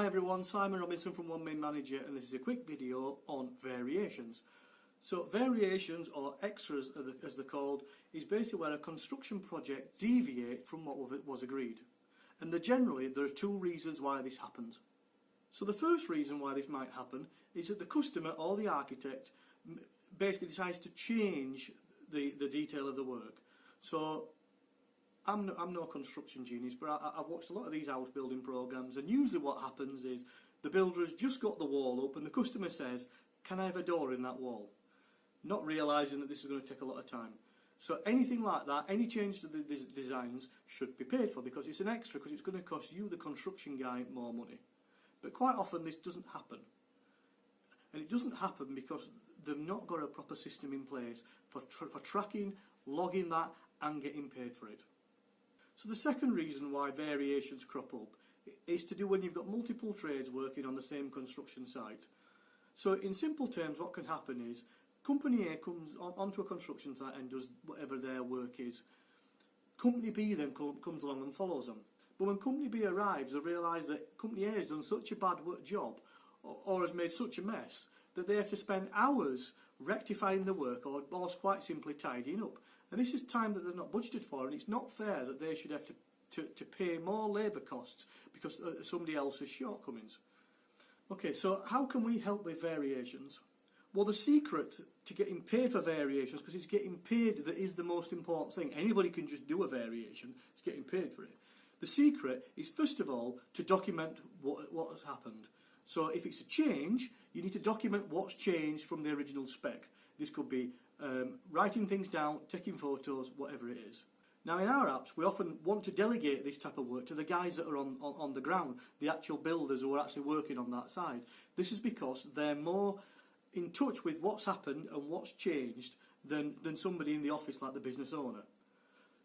Hi everyone, Simon Robinson from One Main Manager, and this is a quick video on variations. So variations, or extras as they're called, is basically where a construction project deviates from what was agreed. And generally there are two reasons why this happens. So the first reason why this might happen is that the customer or the architect basically decides to change the detail of the work. So I'm no construction genius, but I've watched a lot of these house building programs, and usually what happens is the builder has just got the wall up and the customer says, can I have a door in that wall? Not realising that this is going to take a lot of time. So anything like that, any change to the designs should be paid for, because it's an extra, because it's going to cost you, the construction guy, more money. But quite often this doesn't happen. And it doesn't happen because they've not got a proper system in place for tracking, logging that and getting paid for it. So the second reason why variations crop up is to do when you've got multiple trades working on the same construction site. So in simple terms, what can happen is Company A comes onto a construction site and does whatever their work is. Company B then comes along and follows them. But when Company B arrives, they realise that Company A has done such a bad job or has made such a mess that they have to spend hours rectifying the work or quite simply tidying up. And this is time that they're not budgeted for, and it's not fair that they should have to pay more labour costs because of somebody else's shortcomings. Okay, so how can we help with variations? Well, the secret to getting paid for variations, because it's getting paid that is the most important thing. Anybody can just do a variation, it's getting paid for it. The secret is, first of all, to document what has happened. So if it's a change, you need to document what's changed from the original spec. This could be writing things down, taking photos, whatever it is. Now in our apps, we often want to delegate this type of work to the guys that are on the ground, the actual builders who are actually working on that side. This is because they're more in touch with what's happened and what's changed than somebody in the office like the business owner.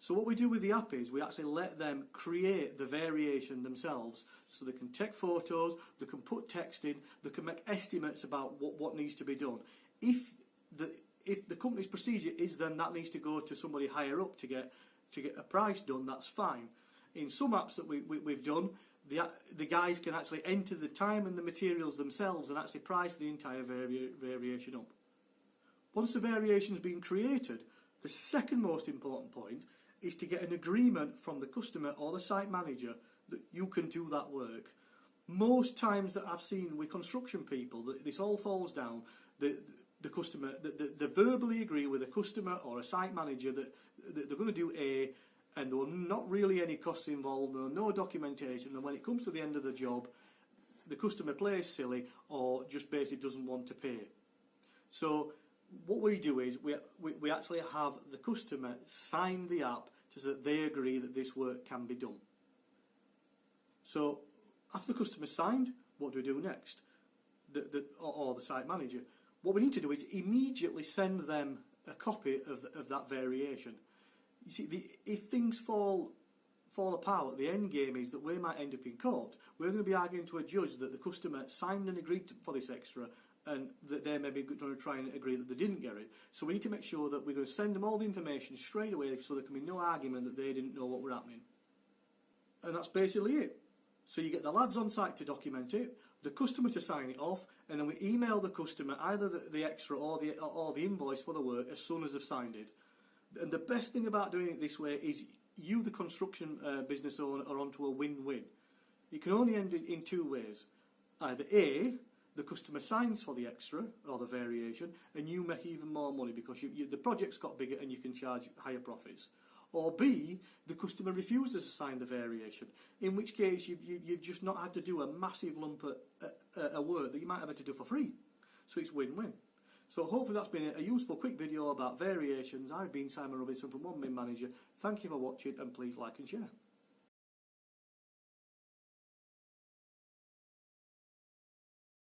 So what we do with the app is we actually let them create the variation themselves, so they can take photos, they can put text in, they can make estimates about what needs to be done. If the company's procedure is then that needs to go to somebody higher up to get a price done, that's fine. In some apps that we've done, the guys can actually enter the time and the materials themselves and actually price the entire variation up. Once the variation's been created, the second most important point is to get an agreement from the customer or the site manager that you can do that work. Most times that I've seen with construction people, that this all falls down, the customer, they verbally agree with a customer or a site manager that they're going to do A, and there are not really any costs involved, there are no documentation, and when it comes to the end of the job, the customer plays silly or just basically doesn't want to pay. So what we do is we actually have the customer sign the app so that they agree that this work can be done. So after the customer signed, what do we do next? Or the site manager. What we need to do is immediately send them a copy of that variation. You see, if things fall apart, the end game is that we might end up in court. We're going to be arguing to a judge that the customer signed and agreed for this extra, and that they're maybe going to try and agree that they didn't get it. So we need to make sure that we're going to send them all the information straight away, so there can be no argument that they didn't know what were happening. And that's basically it. So you get the lads on site to document it, the customer to sign it off, and then we email the customer either the extra or the invoice for the work as soon as they've signed it. And the best thing about doing it this way is you, the construction business owner, are onto a win-win. It can only end in two ways. Either A, the customer signs for the extra or the variation, and you make even more money because the project's got bigger and you can charge higher profits. Or B, the customer refuses to sign the variation, in which case you've just not had to do a massive lump of work that you might have had to do for free. So it's win-win. So hopefully that's been a useful quick video about variations. I've been Simon Robinson from One Main Manager. Thank you for watching, and please like and share.